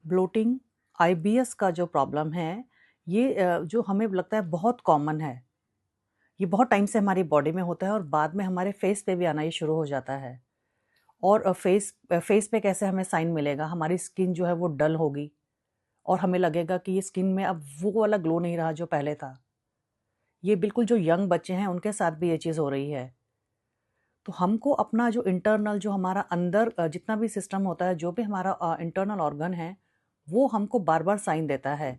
Bloating, IBS का जो problem है, ये जो हमें लगता है बहुत कॉमन है। ये बहुत टाइम से हमारी बॉडी में होता है और बाद में हमारे फेस पे भी आना ये शुरू हो जाता है। और फेस पे कैसे हमें साइन मिलेगा? हमारी स्किन जो है वो डल होगी और हमें लगेगा कि ये स्किन में अब वो वाला ग्लो नहीं रहा जो पहले था। ये बिल्कुल जो यंग बच्चे हैं उनके साथ भी ये चीज़ हो रही है। तो हमको अपना जो इंटरनल जो हमारा अंदर जितना भी सिस्टम होता है, जो भी हमारा इंटरनल ऑर्गन है, वो हमको बार-बार साइन देता है।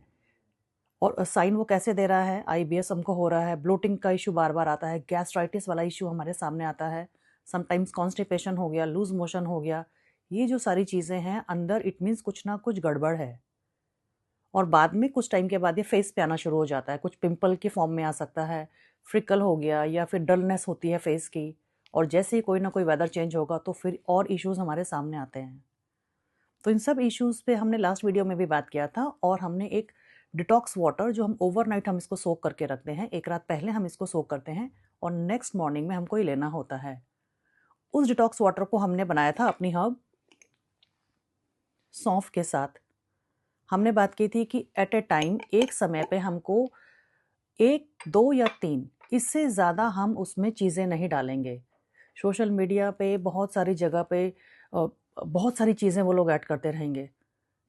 और साइन वो कैसे दे रहा है? आईबीएस हमको हो रहा है, ब्लोटिंग का इश्यू बार-बार आता है, गैस्ट्राइटिस वाला इश्यू हमारे सामने आता है, समटाइम्स कॉन्स्टिपेशन हो गया, लूज़ मोशन हो गया। ये जो सारी चीज़ें हैं अंदर, इट मीन्स कुछ ना कुछ गड़बड़ है। और बाद में कुछ टाइम के बाद ये फेस पे आना शुरू हो जाता है, कुछ पिंपल के फॉर्म में आ सकता है, फ्रिकल हो गया या फिर डलनेस होती है फेस की। और जैसे ही कोई ना कोई वेदर चेंज होगा तो फिर और इश्यूज़ हमारे सामने आते हैं। तो इन सब इश्यूज़ पे हमने लास्ट वीडियो में भी बात किया था और हमने एक डिटॉक्स वाटर जो हम ओवरनाइट हम इसको सोक करके रखते हैं, एक रात पहले हम इसको सोक करते हैं और नेक्स्ट मॉर्निंग में हमको ये लेना होता है। उस डिटॉक्स वाटर को हमने बनाया था अपनी हर्ब सौंफ के साथ। हमने बात की थी कि एट ए टाइम एक समय पे हमको 1, 2 या 3 इससे ज़्यादा हम उसमें चीज़ें नहीं डालेंगे। सोशल मीडिया पे बहुत सारी जगह पे अ, बहुत सारी चीज़ें वो लोग ऐड करते रहेंगे।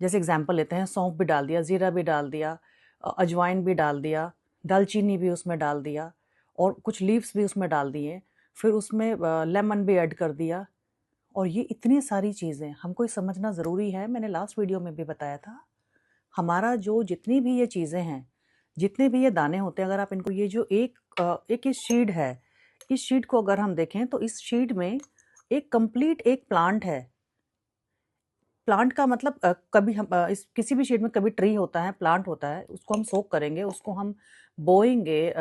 जैसे एग्जांपल लेते हैं, सौंफ भी डाल दिया, ज़ीरा भी डाल दिया, अजवाइन भी डाल दिया, दालचीनी भी उसमें डाल दिया और कुछ लीव्स भी उसमें डाल दिए। फिर उसमें लेमन भी ऐड कर दिया और ये इतनी सारी चीज़ें हमको ये समझना ज़रूरी है। मैंने लास्ट वीडियो में भी बताया था, हमारा जो जितनी भी ये चीज़ें हैं, जितने भी ये दाने होते हैं, अगर आप इनको ये जो एक ये शीड है, इस शीड को अगर हम देखें तो इस शीड में एक कंप्लीट एक प्लांट है। प्लांट का मतलब कभी हम इस किसी भी शेड में कभी ट्री होता है, प्लांट होता है, उसको हम सोक करेंगे, उसको हम बोएंगे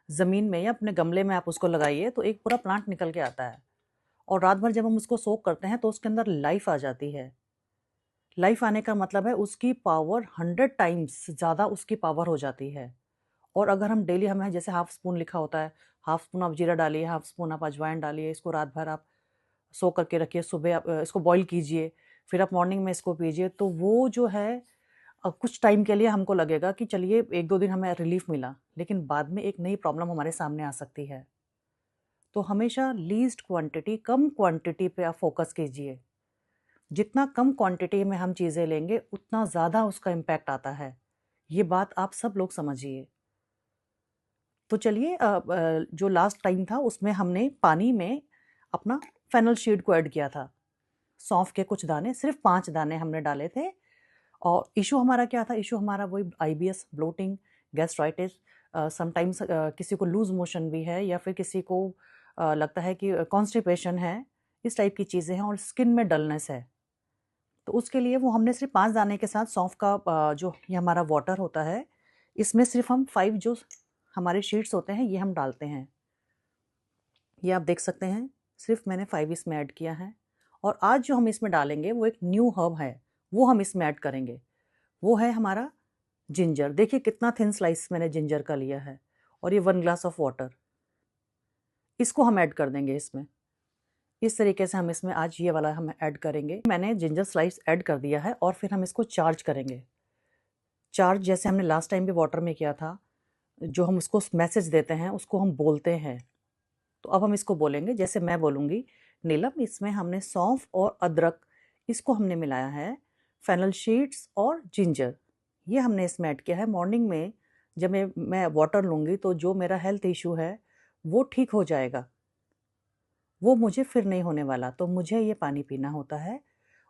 ज़मीन में या अपने गमले में आप उसको लगाइए तो एक पूरा प्लांट निकल के आता है। और रात भर जब हम उसको सोक करते हैं तो उसके अंदर लाइफ आ जाती है। लाइफ आने का मतलब है उसकी पावर 100 टाइम्स ज़्यादा उसकी पावर हो जाती है। और अगर हम डेली, हमें जैसे हाफ स्पून लिखा होता है, हाफ स्पून आप जीरा डालिए, हाफ स्पून आप अजवाइन डालिए, इसको रात भर आप सो करके रखिए, सुबह आप इसको बॉईल कीजिए, फिर आप मॉर्निंग में इसको पीजिए, तो वो जो है कुछ टाइम के लिए हमको लगेगा कि चलिए 1-2 दिन हमें रिलीफ मिला, लेकिन बाद में एक नई प्रॉब्लम हमारे सामने आ सकती है। तो हमेशा लीस्ट क्वांटिटी, कम क्वांटिटी पे आप फोकस कीजिए। जितना कम क्वांटिटी में हम चीज़ें लेंगे, उतना ज़्यादा उसका इम्पैक्ट आता है। ये बात आप सब लोग समझिए। तो चलिए जो लास्ट टाइम था उसमें हमने पानी में अपना फेनल शीड को ऐड किया था। सौंफ के कुछ दाने, सिर्फ 5 दाने हमने डाले थे। और इशू हमारा क्या था? इशू हमारा वही आईबीएस, ब्लोटिंग, गैस्ट्राइटिस, समटाइम्स किसी को लूज़ मोशन भी है या फिर किसी को लगता है कि कॉन्स्टिपेशन है, इस टाइप की चीज़ें हैं और स्किन में डलनेस है। तो उसके लिए वो हमने सिर्फ 5 दाने के साथ सौंफ का जो ये हमारा वाटर होता है, इसमें सिर्फ हम 5 जो हमारे शीट्स होते हैं, ये हम डालते हैं। ये आप देख सकते हैं, सिर्फ मैंने 5 इसमें ऐड किया है। और आज जो हम इसमें डालेंगे वो एक न्यू हर्ब है, वो हम इसमें ऐड करेंगे। वो है हमारा जिंजर। देखिए कितना थिन स्लाइस मैंने जिंजर का लिया है और ये 1 ग्लास ऑफ वाटर, इसको हम ऐड कर देंगे इसमें। इस तरीके से हम इसमें आज ये वाला हम ऐड करेंगे। मैंने जिंजर स्लाइस ऐड कर दिया है और फिर हम इसको चार्ज करेंगे। चार्ज जैसे हमने लास्ट टाइम भी वाटर में किया था, जो हम उसको मैसेज देते हैं उसको हम बोलते हैं। तो अब हम इसको बोलेंगे, जैसे मैं बोलूँगी, नीलम इसमें हमने सौंफ और अदरक इसको हमने मिलाया है, फेनल शीड्स और जिंजर ये हमने इसमें ऐड किया है। मॉर्निंग में जब मैं वाटर लूँगी तो जो मेरा हेल्थ इशू है वो ठीक हो जाएगा, वो मुझे फिर नहीं होने वाला। तो मुझे ये पानी पीना होता है।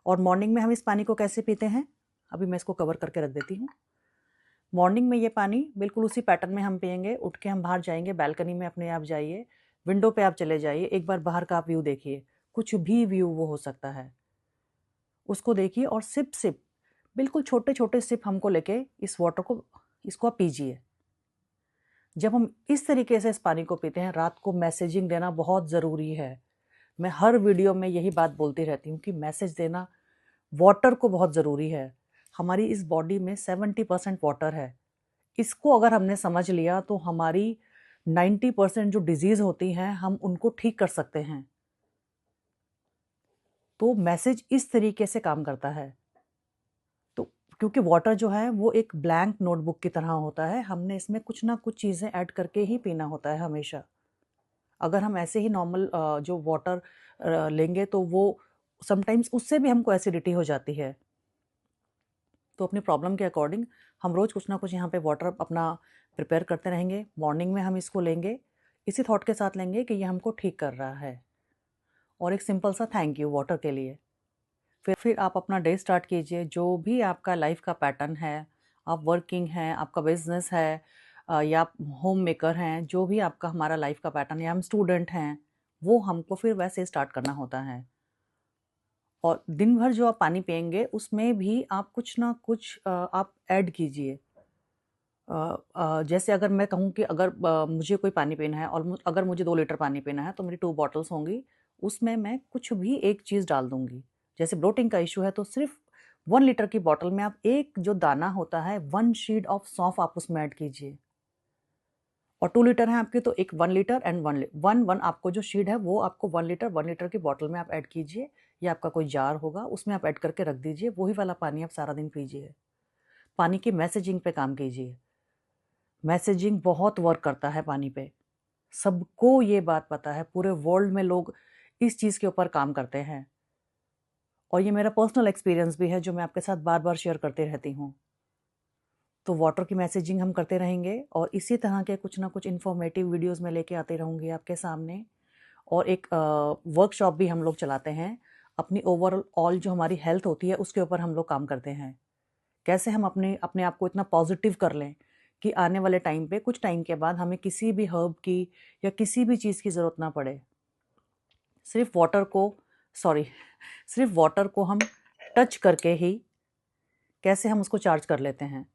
और मॉर्निंग में हम इस पानी को कैसे पीते हैं, अभी मैं इसको कवर करके रख देती हूँ। मॉर्निंग में ये पानी बिल्कुल उसी पैटर्न में हम पिएंगे। उठ के हम बाहर जाएंगे, बालकनी में अपने आप जाइए, विंडो पे आप चले जाइए, एक बार बाहर का आप व्यू देखिए, कुछ भी व्यू वो हो सकता है, उसको देखिए और सिप सिप, बिल्कुल छोटे छोटे सिप हमको लेके इस वाटर को, इसको आप पीजिए। जब हम इस तरीके से इस पानी को पीते हैं, रात को मैसेजिंग देना बहुत ज़रूरी है। मैं हर वीडियो में यही बात बोलती रहती हूँ कि मैसेज देना वाटर को बहुत ज़रूरी है। हमारी इस बॉडी में 70% वाटर है। इसको अगर हमने समझ लिया तो हमारी 90% जो डिजीज़ होती हैं हम उनको ठीक कर सकते हैं। तो मैसेज इस तरीके से काम करता है। क्योंकि वाटर जो है वो एक ब्लैंक नोटबुक की तरह होता है, हमने इसमें कुछ ना कुछ चीज़ें ऐड करके ही पीना होता है हमेशा। अगर हम ऐसे ही नॉर्मल जो वाटर लेंगे तो वो समटाइम्स उससे भी हमको एसिडिटी हो जाती है। तो अपनी प्रॉब्लम के अकॉर्डिंग हम रोज़ कुछ ना कुछ यहाँ पे वाटर अपना प्रिपेयर करते रहेंगे। मॉर्निंग में हम इसको लेंगे, इसी थॉट के साथ लेंगे कि ये हमको ठीक कर रहा है, और एक सिंपल सा थैंक यू वाटर के लिए। फिर आप अपना डे स्टार्ट कीजिए। जो भी आपका लाइफ का पैटर्न है, आप वर्किंग हैं, आपका बिजनेस है, या आप होम मेकर हैं, जो भी आपका हमारा लाइफ का पैटर्न है, या हम स्टूडेंट हैं, वो हमको फिर वैसे स्टार्ट करना होता है। और दिन भर जो आप पानी पिएंगे उसमें भी आप कुछ ना कुछ आप ऐड कीजिए। जैसे अगर मैं कहूँ कि अगर मुझे कोई पानी पीना है, और अगर मुझे 2 लीटर पानी पीना है तो मेरी 2 बॉटल्स होंगी, उसमें मैं कुछ भी एक चीज़ डाल दूँगी। जैसे ब्लोटिंग का इश्यू है तो सिर्फ़ 1 लीटर की बॉटल में आप एक जो दाना होता है 1 शीड ऑफ सौंफ आप उसमें ऐड कीजिए। और 2 लीटर है आपकी तो एक 1 लीटर एंड 1 आपको जो शीड है वो आपको 1 लीटर की बॉटल में आप ऐड कीजिए, या आपका कोई जार होगा उसमें आप ऐड करके रख दीजिए, वही वाला पानी आप सारा दिन पीजिए। पानी की मैसेजिंग पे काम कीजिए। मैसेजिंग बहुत वर्क करता है पानी पे। सबको ये बात पता है, पूरे वर्ल्ड में लोग इस चीज़ के ऊपर काम करते हैं, और ये मेरा पर्सनल एक्सपीरियंस भी है जो मैं आपके साथ बार-बार शेयर करती रहती हूँ। तो वाटर की मैसेजिंग हम करते रहेंगे, और इसी तरह के कुछ ना कुछ इन्फॉर्मेटिव वीडियोज़ मैं लेके आती रहूँगी आपके सामने। और एक वर्कशॉप भी हम लोग चलाते हैं। अपनी ओवरऑल जो हमारी हेल्थ होती है उसके ऊपर हम लोग काम करते हैं। कैसे हम अपने अपने आप को इतना पॉजिटिव कर लें कि आने वाले टाइम पे कुछ टाइम के बाद हमें किसी भी हर्ब की या किसी भी चीज़ की ज़रूरत ना पड़े। सिर्फ वाटर को सॉरी सिर्फ वाटर को हम टच करके ही कैसे हम उसको चार्ज कर लेते हैं,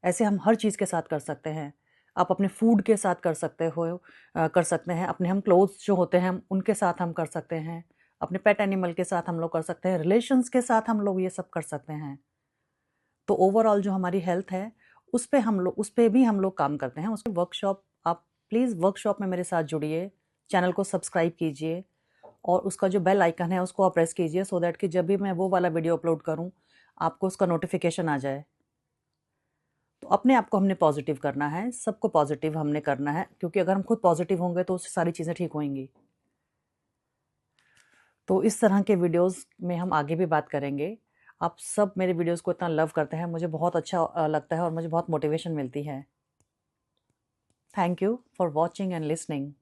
ऐसे हम हर चीज़ के साथ कर सकते हैं। आप अपने फूड के साथ कर सकते हो, कर सकते हैं। अपने हम क्लोथ्स जो होते हैं उनके साथ हम कर सकते हैं। अपने पेट एनिमल के साथ हम लोग कर सकते हैं। रिलेशंस के साथ हम लोग ये सब कर सकते हैं। तो ओवरऑल जो हमारी हेल्थ है उस पे भी हम लोग काम करते हैं। उसके वर्कशॉप आप प्लीज़ वर्कशॉप में मेरे साथ जुड़िए, चैनल को सब्सक्राइब कीजिए, और उसका जो बेल आइकन है उसको आप प्रेस कीजिए, सो दैट कि जब भी मैं वो वाला वीडियो अपलोड करूँ आपको उसका नोटिफिकेशन आ जाए। तो अपने आप को हमने पॉजिटिव करना है, सबको पॉजिटिव हमने करना है, क्योंकि अगर हम खुद पॉजिटिव होंगे तो उससे सारी चीज़ें ठीक होंगी। तो इस तरह के वीडियोस में हम आगे भी बात करेंगे। आप सब मेरे वीडियोस को इतना लव करते हैं, मुझे बहुत अच्छा लगता है और मुझे बहुत मोटिवेशन मिलती है। Thank you for watching and listening.